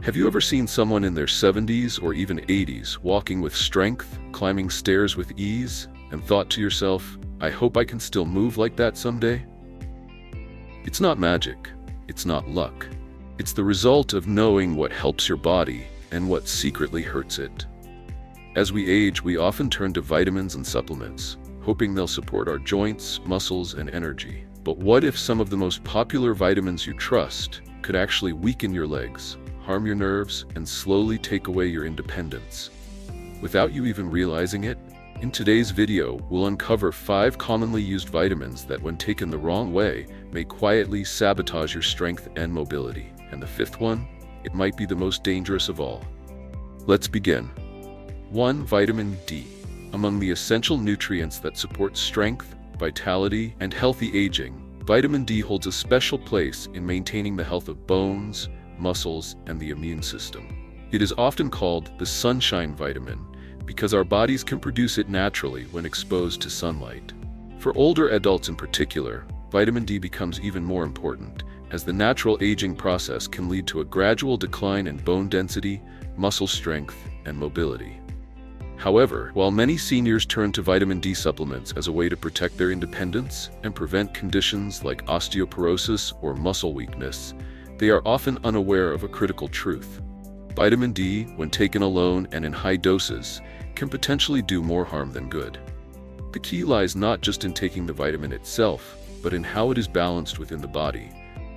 Have you ever seen someone in their 70s or even 80s walking with strength, climbing stairs with ease, and thought to yourself, I hope I can still move like that someday? It's not magic. It's not luck. It's the result of knowing what helps your body and what secretly hurts it. As we age, we often turn to vitamins and supplements, hoping they'll support our joints, muscles, and energy. But what if some of the most popular vitamins you trust could actually weaken your legs, harm your nerves, and slowly take away your independence without you even realizing it? In today's video, we'll uncover 5 commonly used vitamins that, when taken the wrong way, may quietly sabotage your strength and mobility. And the 5th one, it might be the most dangerous of all. Let's begin. 1. Vitamin D. Among the essential nutrients that support strength, vitality, and healthy aging, vitamin D holds a special place in maintaining the health of bones, muscles, and the immune system. It is often called the sunshine vitamin because our bodies can produce it naturally when exposed to sunlight. For older adults in particular, vitamin D becomes even more important, as the natural aging process can lead to a gradual decline in bone density, muscle strength, and mobility. However, while many seniors turn to vitamin D supplements as a way to protect their independence and prevent conditions like osteoporosis or muscle weakness, they are often unaware of a critical truth. Vitamin D, when taken alone and in high doses, can potentially do more harm than good. The key lies not just in taking the vitamin itself, but in how it is balanced within the body,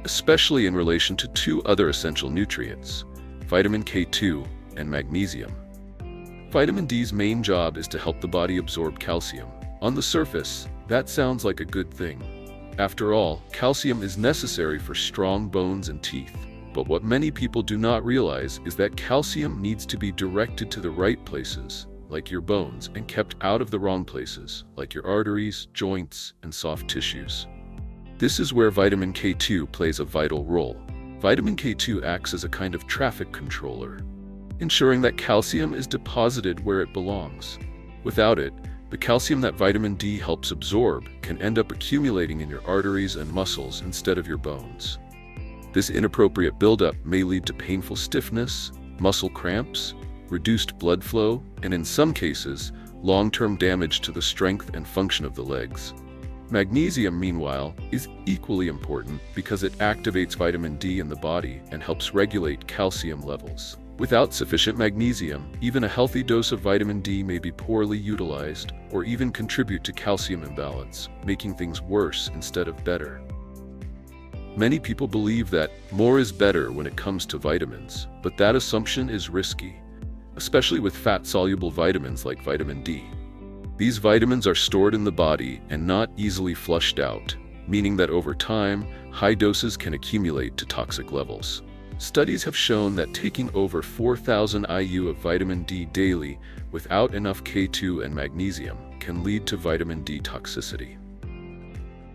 especially in relation to 2 other essential nutrients, vitamin K2 and magnesium. Vitamin D's main job is to help the body absorb calcium. On the surface, that sounds like a good thing. After all, calcium is necessary for strong bones and teeth. But what many people do not realize is that calcium needs to be directed to the right places, like your bones, and kept out of the wrong places, like your arteries, joints, and soft tissues. This is where vitamin K2 plays a vital role. Vitamin K2 acts as a kind of traffic controller, ensuring that calcium is deposited where it belongs. Without it, the calcium that vitamin D helps absorb can end up accumulating in your arteries and muscles instead of your bones. This inappropriate buildup may lead to painful stiffness, muscle cramps, reduced blood flow, and in some cases, long-term damage to the strength and function of the legs. Magnesium, meanwhile, is equally important because it activates vitamin D in the body and helps regulate calcium levels. Without sufficient magnesium, even a healthy dose of vitamin D may be poorly utilized or even contribute to calcium imbalance, making things worse instead of better. Many people believe that more is better when it comes to vitamins, but that assumption is risky, especially with fat-soluble vitamins like vitamin D. These vitamins are stored in the body and not easily flushed out, meaning that over time, high doses can accumulate to toxic levels. Studies have shown that taking over 4,000 IU of vitamin D daily without enough K2 and magnesium can lead to vitamin D toxicity.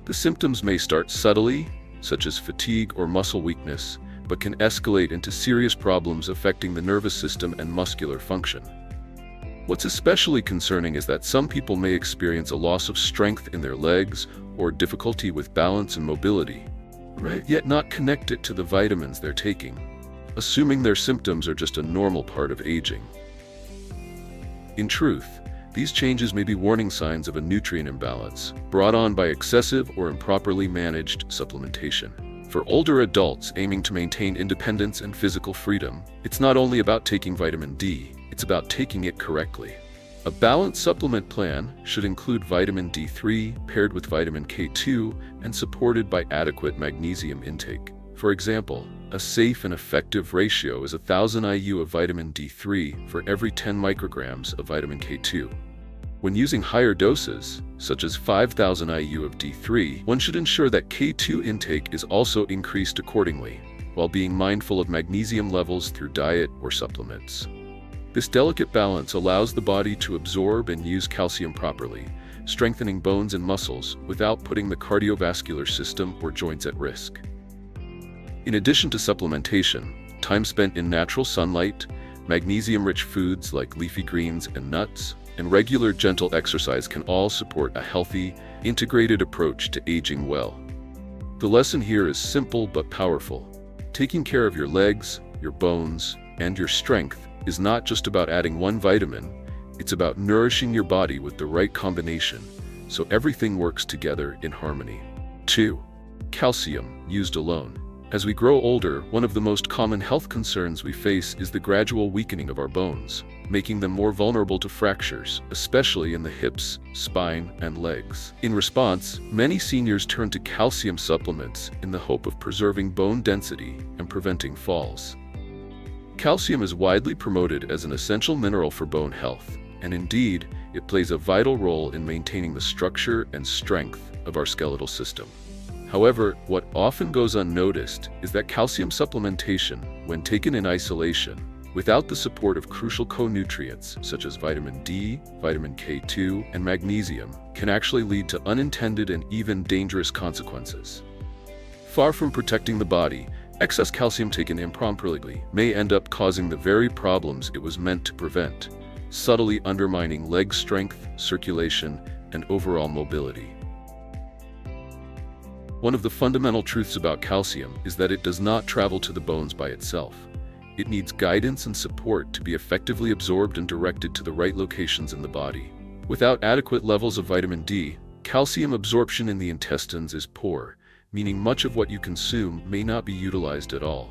The symptoms may start subtly, such as fatigue or muscle weakness, but can escalate into serious problems affecting the nervous system and muscular function. What's especially concerning is that some people may experience a loss of strength in their legs or difficulty with balance and mobility, yet not connect it to the vitamins they're taking, assuming their symptoms are just a normal part of aging. In truth, these changes may be warning signs of a nutrient imbalance brought on by excessive or improperly managed supplementation. For older adults aiming to maintain independence and physical freedom, it's not only about taking vitamin D, it's about taking it correctly. A balanced supplement plan should include vitamin D3 paired with vitamin K2 and supported by adequate magnesium intake. For example, a safe and effective ratio is 1,000 IU of vitamin D3 for every 10 micrograms of vitamin K2. When using higher doses, such as 5,000 IU of D3, one should ensure that K2 intake is also increased accordingly, while being mindful of magnesium levels through diet or supplements. This delicate balance allows the body to absorb and use calcium properly, strengthening bones and muscles without putting the cardiovascular system or joints at risk. In addition to supplementation, time spent in natural sunlight, magnesium-rich foods like leafy greens and nuts, and regular gentle exercise can all support a healthy, integrated approach to aging well. The lesson here is simple but powerful. Taking care of your legs, your bones, and your strength is not just about adding one vitamin, it's about nourishing your body with the right combination, so everything works together in harmony. 2. Calcium, used alone. As we grow older, one of the most common health concerns we face is the gradual weakening of our bones, making them more vulnerable to fractures, especially in the hips, spine, and legs. In response, many seniors turn to calcium supplements in the hope of preserving bone density and preventing falls. Calcium is widely promoted as an essential mineral for bone health, and indeed, it plays a vital role in maintaining the structure and strength of our skeletal system. However, what often goes unnoticed is that calcium supplementation, when taken in isolation, without the support of crucial co-nutrients such as vitamin D, vitamin K2, and magnesium, can actually lead to unintended and even dangerous consequences. Far from protecting the body, excess calcium taken improperly may end up causing the very problems it was meant to prevent, subtly undermining leg strength, circulation, and overall mobility. One of the fundamental truths about calcium is that it does not travel to the bones by itself. It needs guidance and support to be effectively absorbed and directed to the right locations in the body. Without adequate levels of vitamin D, calcium absorption in the intestines is poor, meaning much of what you consume may not be utilized at all.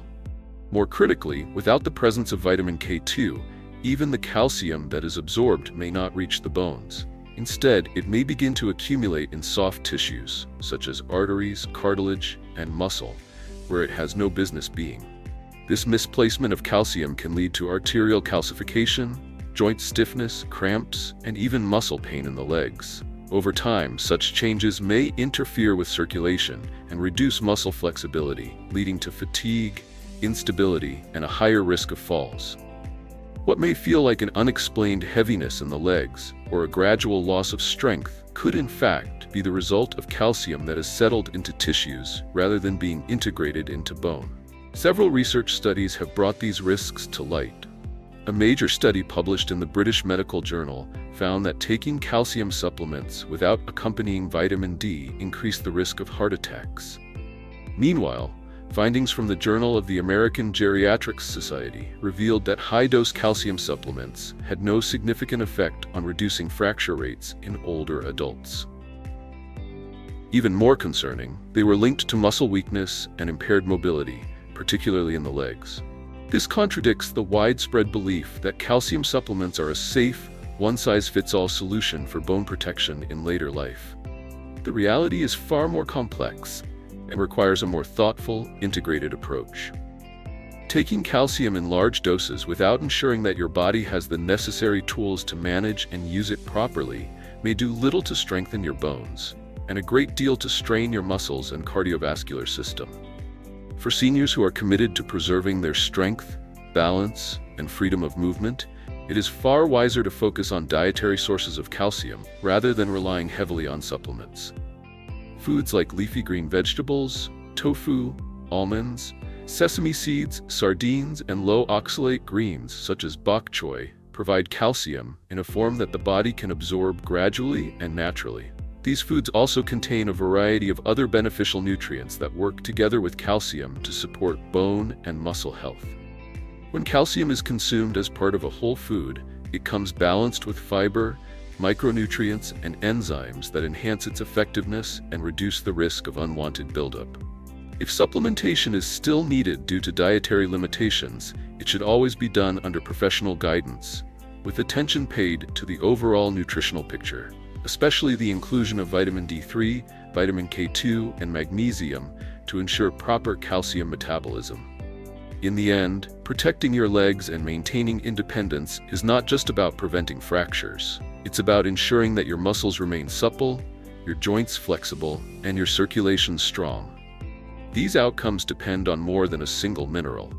More critically, without the presence of vitamin K2, even the calcium that is absorbed may not reach the bones. Instead, it may begin to accumulate in soft tissues, such as arteries, cartilage, and muscle, where it has no business being. This misplacement of calcium can lead to arterial calcification, joint stiffness, cramps, and even muscle pain in the legs. Over time, such changes may interfere with circulation and reduce muscle flexibility, leading to fatigue, instability, and a higher risk of falls. What may feel like an unexplained heaviness in the legs or a gradual loss of strength could in fact be the result of calcium that has settled into tissues rather than being integrated into bone. Several research studies have brought these risks to light. A major study published in the British Medical Journal found that taking calcium supplements without accompanying vitamin D increased the risk of heart attacks. Meanwhile, findings from the Journal of the American Geriatrics Society revealed that high-dose calcium supplements had no significant effect on reducing fracture rates in older adults. Even more concerning, they were linked to muscle weakness and impaired mobility, particularly in the legs. This contradicts the widespread belief that calcium supplements are a safe, one-size-fits-all solution for bone protection in later life. The reality is far more complex and requires a more thoughtful, integrated approach. Taking calcium in large doses without ensuring that your body has the necessary tools to manage and use it properly may do little to strengthen your bones, and a great deal to strain your muscles and cardiovascular system. For seniors who are committed to preserving their strength, balance, and freedom of movement, it is far wiser to focus on dietary sources of calcium rather than relying heavily on supplements. Foods like leafy green vegetables, tofu, almonds, sesame seeds, sardines, and low oxalate greens such as bok choy provide calcium in a form that the body can absorb gradually and naturally. These foods also contain a variety of other beneficial nutrients that work together with calcium to support bone and muscle health. When calcium is consumed as part of a whole food, it comes balanced with fiber, micronutrients, and enzymes that enhance its effectiveness and reduce the risk of unwanted buildup. If supplementation is still needed due to dietary limitations, it should always be done under professional guidance, with attention paid to the overall nutritional picture, especially the inclusion of vitamin D3, vitamin K2, and magnesium to ensure proper calcium metabolism. In the end, protecting your legs and maintaining independence is not just about preventing fractures. It's about ensuring that your muscles remain supple, your joints flexible, and your circulation strong. These outcomes depend on more than a single mineral.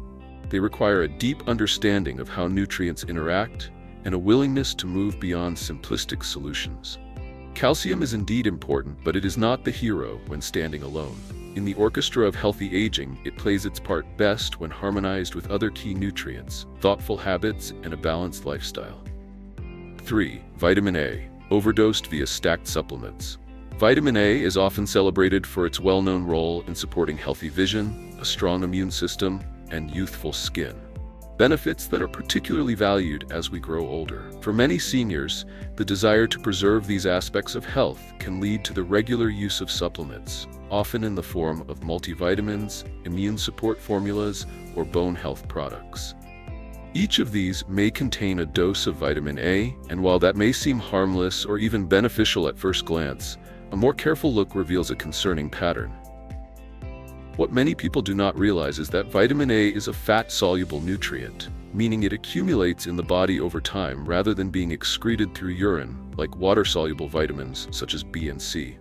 They require a deep understanding of how nutrients interact and a willingness to move beyond simplistic solutions. Calcium is indeed important, but it is not the hero when standing alone. In the orchestra of healthy aging, it plays its part best when harmonized with other key nutrients, thoughtful habits, and a balanced lifestyle. 3. Vitamin A, overdosed via stacked supplements. Vitamin A is often celebrated for its well-known role in supporting healthy vision, a strong immune system, and youthful skin. benefits that are particularly valued as we grow older. For many seniors, the desire to preserve these aspects of health can lead to the regular use of supplements, often in the form of multivitamins, immune support formulas, or bone health products. Each of these may contain a dose of vitamin A, and while that may seem harmless or even beneficial at first glance, a more careful look reveals a concerning pattern. What many people do not realize is that vitamin A is a fat-soluble nutrient, meaning it accumulates in the body over time rather than being excreted through urine, like water-soluble vitamins such as B and C.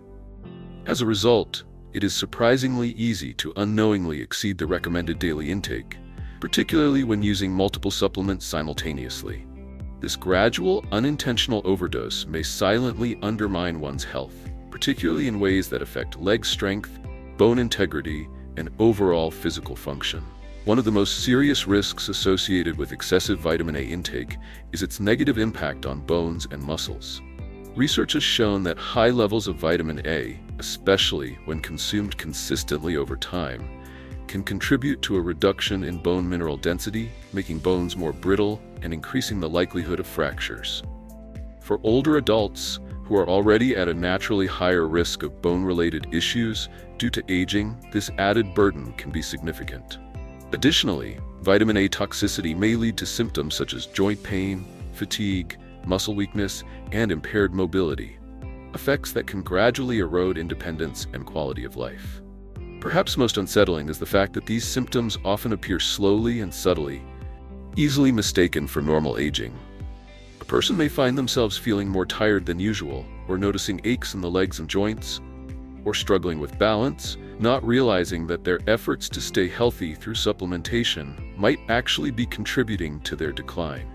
As a result, it is surprisingly easy to unknowingly exceed the recommended daily intake, particularly when using multiple supplements simultaneously. This gradual, unintentional overdose may silently undermine one's health, particularly in ways that affect leg strength, bone integrity, and overall physical function. One of the most serious risks associated with excessive vitamin A intake is its negative impact on bones and muscles. Research has shown that high levels of vitamin A, especially when consumed consistently over time, can contribute to a reduction in bone mineral density, making bones more brittle and increasing the likelihood of fractures. For older adults who are already at a naturally higher risk of bone-related issues due to aging, this added burden can be significant. Additionally, vitamin A toxicity may lead to symptoms such as joint pain, fatigue, muscle weakness, and impaired mobility, effects that can gradually erode independence and quality of life. Perhaps most unsettling is the fact that these symptoms often appear slowly and subtly, easily mistaken for normal aging. A person may find themselves feeling more tired than usual, or noticing aches in the legs and joints, or struggling with balance, not realizing that their efforts to stay healthy through supplementation might actually be contributing to their decline.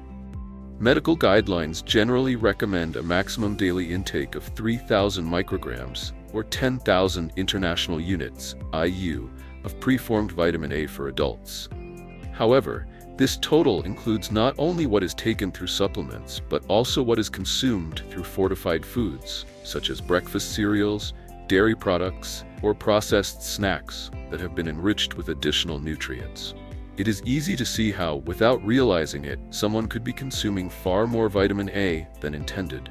Medical guidelines generally recommend a maximum daily intake of 3,000 micrograms, or 10,000 international units, IU, of preformed vitamin A for adults. However, this total includes not only what is taken through supplements, but also what is consumed through fortified foods, such as breakfast cereals, dairy products, or processed snacks that have been enriched with additional nutrients. It is easy to see how, without realizing it, someone could be consuming far more vitamin A than intended.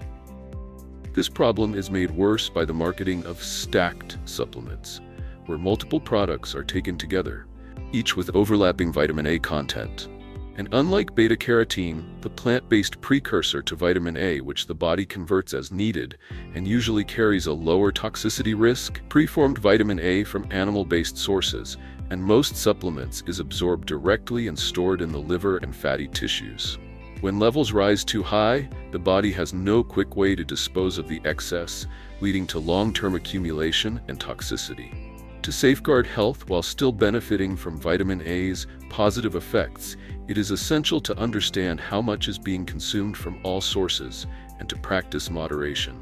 This problem is made worse by the marketing of stacked supplements, where multiple products are taken together, each with overlapping vitamin A content. And unlike beta-carotene, the plant-based precursor to vitamin A, which the body converts as needed and usually carries a lower toxicity risk, preformed vitamin A from animal-based sources and most supplements is absorbed directly and stored in the liver and fatty tissues. When levels rise too high, the body has no quick way to dispose of the excess, leading to long-term accumulation and toxicity. To safeguard health while still benefiting from vitamin A's positive effects, it is essential to understand how much is being consumed from all sources and to practice moderation.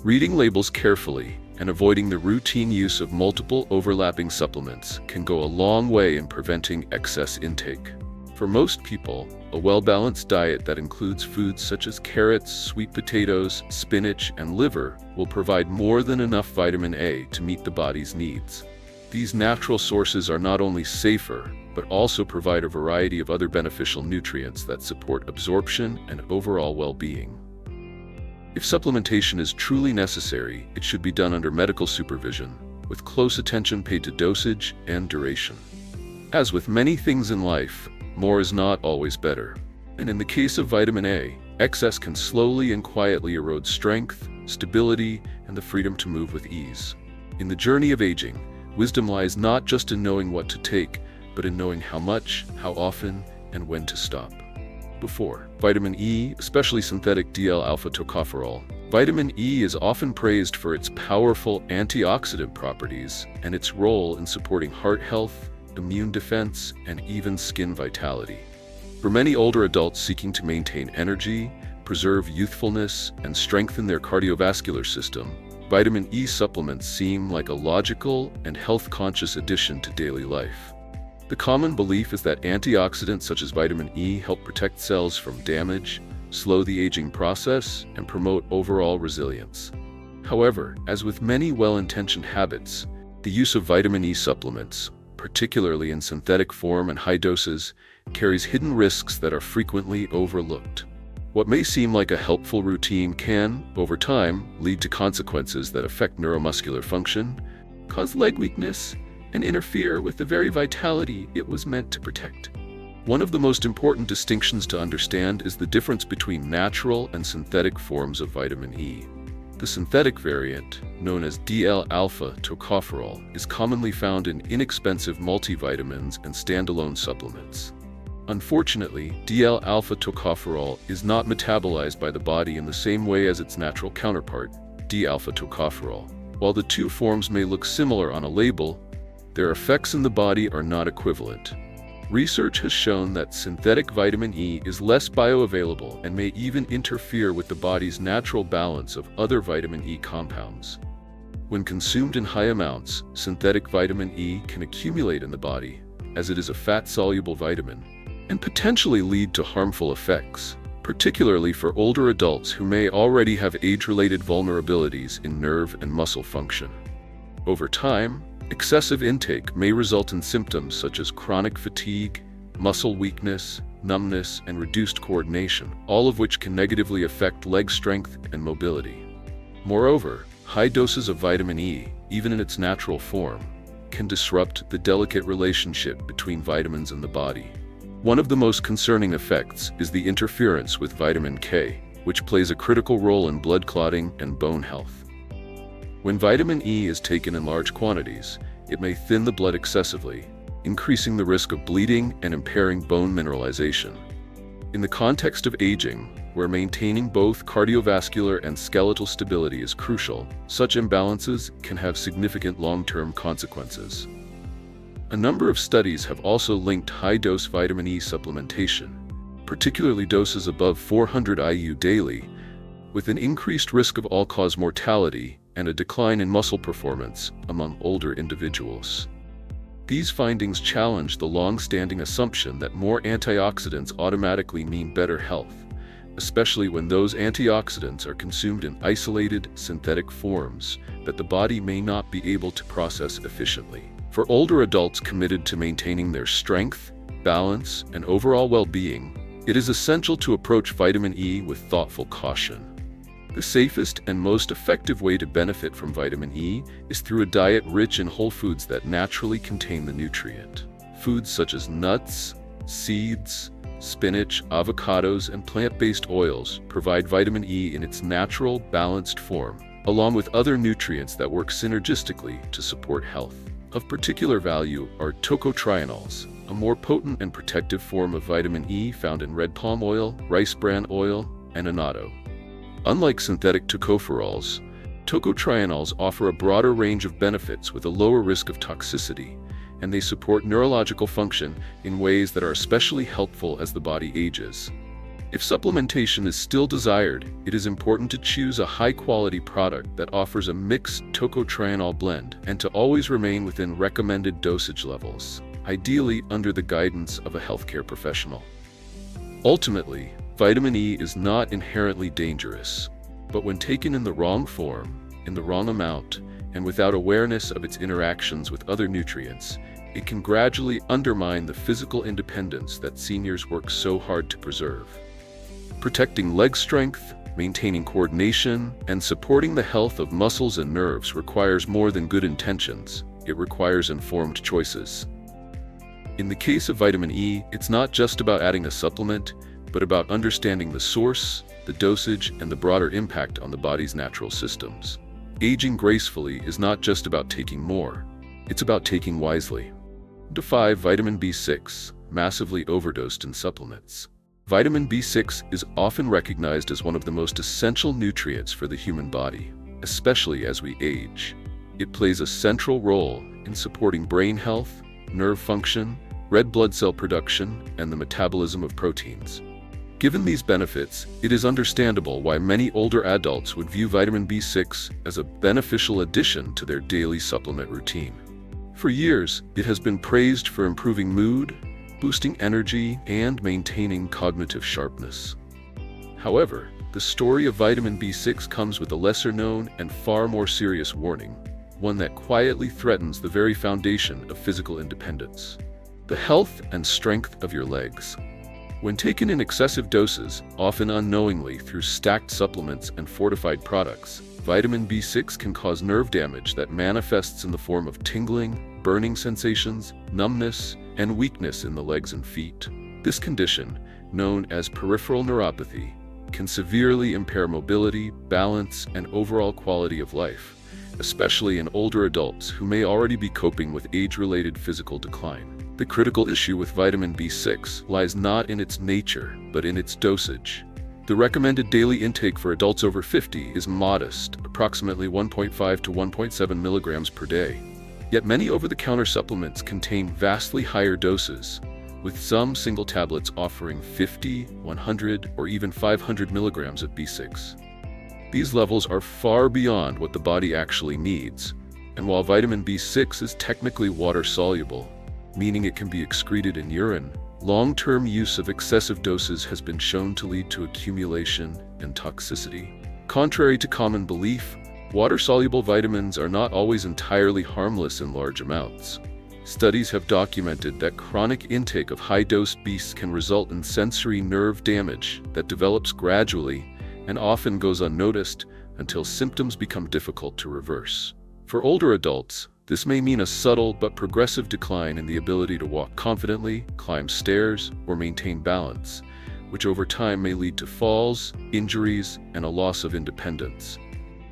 Reading labels carefully and avoiding the routine use of multiple overlapping supplements can go a long way in preventing excess intake. For most people, a well-balanced diet that includes foods such as carrots, sweet potatoes, spinach, and liver will provide more than enough vitamin A to meet the body's needs. These natural sources are not only safer, but also provide a variety of other beneficial nutrients that support absorption and overall well-being. If supplementation is truly necessary, it should be done under medical supervision, with close attention paid to dosage and duration. As with many things in life, more is not always better. And in the case of vitamin A, excess can slowly and quietly erode strength, stability, and the freedom to move with ease. In the journey of aging, wisdom lies not just in knowing what to take, but in knowing how much, how often, and when to stop. Before, vitamin E, especially synthetic DL-alpha tocopherol. Vitamin E is often praised for its powerful antioxidant properties and its role in supporting heart health, immune defense, and even skin vitality. For many older adults seeking to maintain energy, preserve youthfulness, and strengthen their cardiovascular system, vitamin E supplements seem like a logical and health-conscious addition to daily life. The common belief is that antioxidants such as vitamin E help protect cells from damage, slow the aging process, and promote overall resilience. However, as with many well-intentioned habits, the use of vitamin E supplements, particularly in synthetic form and high doses, carries hidden risks that are frequently overlooked. What may seem like a helpful routine can, over time, lead to consequences that affect neuromuscular function, cause leg weakness, and interfere with the very vitality it was meant to protect. One of the most important distinctions to understand is the difference between natural and synthetic forms of vitamin E. The synthetic variant, known as DL-alpha tocopherol, is commonly found in inexpensive multivitamins and standalone supplements. Unfortunately, DL-alpha tocopherol is not metabolized by the body in the same way as its natural counterpart, D-alpha tocopherol. While the two forms may look similar on a label, their effects in the body are not equivalent. Research has shown that synthetic vitamin E is less bioavailable and may even interfere with the body's natural balance of other vitamin E compounds. When consumed in high amounts, synthetic vitamin E can accumulate in the body, as it is a fat-soluble vitamin, and potentially lead to harmful effects, particularly for older adults who may already have age-related vulnerabilities in nerve and muscle function. Over time, excessive intake may result in symptoms such as chronic fatigue, muscle weakness, numbness, and reduced coordination, all of which can negatively affect leg strength and mobility. Moreover, high doses of vitamin E, even in its natural form, can disrupt the delicate relationship between vitamins and the body. One of the most concerning effects is the interference with vitamin K, which plays a critical role in blood clotting and bone health. When vitamin E is taken in large quantities, it may thin the blood excessively, increasing the risk of bleeding and impairing bone mineralization. In the context of aging, where maintaining both cardiovascular and skeletal stability is crucial, such imbalances can have significant long-term consequences. A number of studies have also linked high-dose vitamin E supplementation, particularly doses above 400 IU daily, with an increased risk of all-cause mortality and a decline in muscle performance among older individuals. These findings challenge the long-standing assumption that more antioxidants automatically mean better health, especially when those antioxidants are consumed in isolated, synthetic forms that the body may not be able to process efficiently. For older adults committed to maintaining their strength, balance, and overall well-being, it is essential to approach vitamin E with thoughtful caution. The safest and most effective way to benefit from vitamin E is through a diet rich in whole foods that naturally contain the nutrient. Foods such as nuts, seeds, spinach, avocados, and plant-based oils provide vitamin E in its natural, balanced form, along with other nutrients that work synergistically to support health. Of particular value are tocotrienols, a more potent and protective form of vitamin E found in red palm oil, rice bran oil, and annatto. Unlike synthetic tocopherols, tocotrienols offer a broader range of benefits with a lower risk of toxicity, and they support neurological function in ways that are especially helpful as the body ages. If supplementation is still desired, it is important to choose a high-quality product that offers a mixed tocotrienol blend and to always remain within recommended dosage levels, ideally under the guidance of a healthcare professional. Ultimately, vitamin E is not inherently dangerous, but when taken in the wrong form, in the wrong amount, and without awareness of its interactions with other nutrients, it can gradually undermine the physical independence that seniors work so hard to preserve. Protecting leg strength, maintaining coordination, and supporting the health of muscles and nerves requires more than good intentions. It requires informed choices. In the case of vitamin E, it's not just about adding a supplement, but about understanding the source, the dosage, and the broader impact on the body's natural systems. Aging gracefully is not just about taking more, it's about taking wisely. 5. Vitamin B6, massively overdosed in supplements. Vitamin B6 is often recognized as one of the most essential nutrients for the human body, especially as we age. It plays a central role in supporting brain health, nerve function, red blood cell production, and the metabolism of proteins. Given these benefits, it is understandable why many older adults would view vitamin B6 as a beneficial addition to their daily supplement routine. For years, it has been praised for improving mood, boosting energy, and maintaining cognitive sharpness. However, the story of vitamin B6 comes with a lesser-known and far more serious warning, one that quietly threatens the very foundation of physical independence. The health and strength of your legs. When taken in excessive doses, often unknowingly through stacked supplements and fortified products, vitamin B6 can cause nerve damage that manifests in the form of tingling, burning sensations, numbness, and weakness in the legs and feet. This condition, known as peripheral neuropathy, can severely impair mobility, balance, and overall quality of life, especially in older adults who may already be coping with age-related physical decline. The critical issue with vitamin B6 lies not in its nature, but in its dosage. The recommended daily intake for adults over 50 is modest, approximately 1.5 to 1.7 milligrams per day. Yet many over-the-counter supplements contain vastly higher doses, with some single tablets offering 50, 100, or even 500 milligrams of B6. These levels are far beyond what the body actually needs, and while vitamin B6 is technically water-soluble, meaning it can be excreted in urine, long-term use of excessive doses has been shown to lead to accumulation and toxicity. Contrary to common belief, water-soluble vitamins are not always entirely harmless in large amounts. Studies have documented that chronic intake of high-dose BCS can result in sensory nerve damage that develops gradually and often goes unnoticed until symptoms become difficult to reverse. For older adults, this may mean a subtle but progressive decline in the ability to walk confidently, climb stairs, or maintain balance, which over time may lead to falls, injuries, and a loss of independence.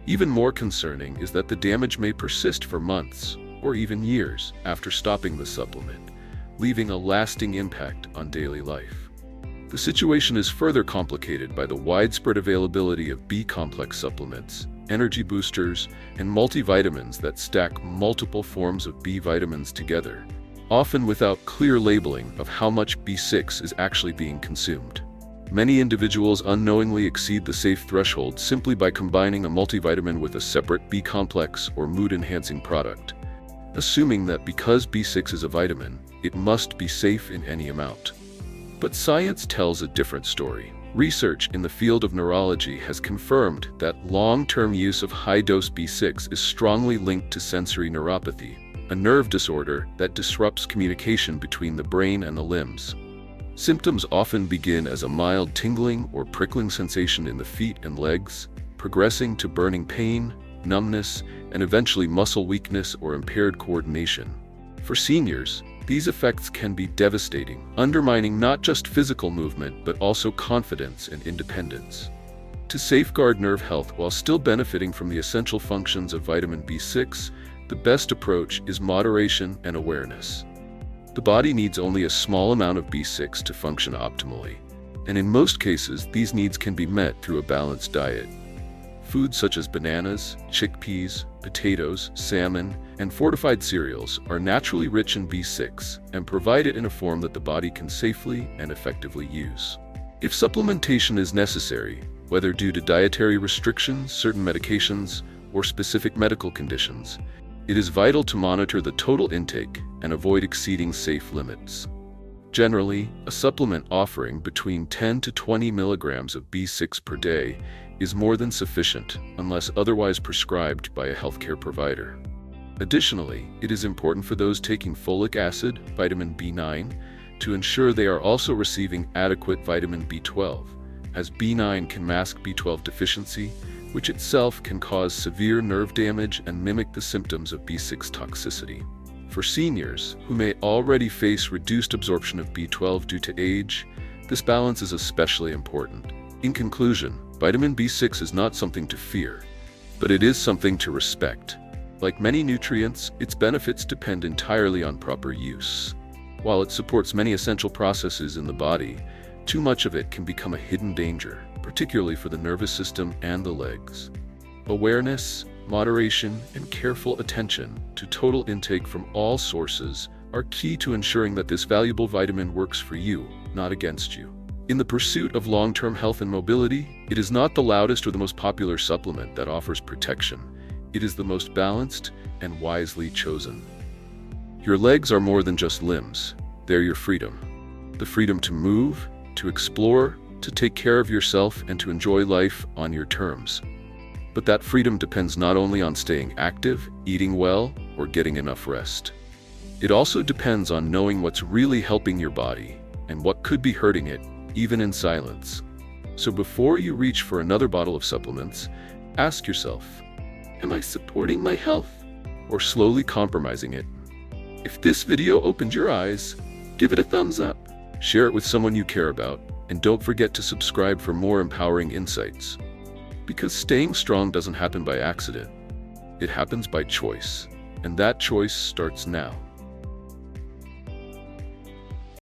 Even more concerning is that the damage may persist for months or even years after stopping the supplement, leaving a lasting impact on daily life. The situation is further complicated by the widespread availability of B-complex supplements, energy boosters, and multivitamins that stack multiple forms of B vitamins together, often without clear labeling of how much B6 is actually being consumed. Many individuals unknowingly exceed the safe threshold simply by combining a multivitamin with a separate B-complex or mood-enhancing product, assuming that because B6 is a vitamin, it must be safe in any amount. But science tells a different story. Research in the field of neurology has confirmed that long-term use of high-dose B6 is strongly linked to sensory neuropathy, a nerve disorder that disrupts communication between the brain and the limbs. Symptoms often begin as a mild tingling or prickling sensation in the feet and legs, progressing to burning pain, numbness, and eventually muscle weakness or impaired coordination. For seniors, these effects can be devastating, undermining not just physical movement but also confidence and independence. To safeguard nerve health while still benefiting from the essential functions of vitamin B6, the best approach is moderation and awareness. The body needs only a small amount of B6 to function optimally, and in most cases these needs can be met through a balanced diet. Foods such as bananas, chickpeas, potatoes, salmon, and fortified cereals are naturally rich in B6 and provide it in a form that the body can safely and effectively use. If supplementation is necessary, whether due to dietary restrictions, certain medications, or specific medical conditions, it is vital to monitor the total intake and avoid exceeding safe limits. Generally, a supplement offering between 10 to 20 milligrams of B6 per day is more than sufficient unless otherwise prescribed by a healthcare provider. Additionally, it is important for those taking folic acid, vitamin B9, to ensure they are also receiving adequate vitamin B12, as B9 can mask B12 deficiency, which itself can cause severe nerve damage and mimic the symptoms of B6 toxicity. For seniors, who may already face reduced absorption of B12 due to age, this balance is especially important. In conclusion, vitamin B6 is not something to fear, but it is something to respect. Like many nutrients, its benefits depend entirely on proper use. While it supports many essential processes in the body, too much of it can become a hidden danger, particularly for the nervous system and the legs. Awareness, moderation, and careful attention to total intake from all sources are key to ensuring that this valuable vitamin works for you, not against you. In the pursuit of long-term health and mobility, it is not the loudest or the most popular supplement that offers protection. It is the most balanced and wisely chosen. Your legs are more than just limbs. They're your freedom. The freedom to move, to explore, to take care of yourself, and to enjoy life on your terms. But that freedom depends not only on staying active, eating well, or getting enough rest. It also depends on knowing what's really helping your body and what could be hurting it, even in silence. So before you reach for another bottle of supplements, ask yourself, am I supporting my health or slowly compromising it? If this video opened your eyes, give it a thumbs up. Share it with someone you care about, and don't forget to subscribe for more empowering insights. Because staying strong doesn't happen by accident. It happens by choice, and that choice starts now.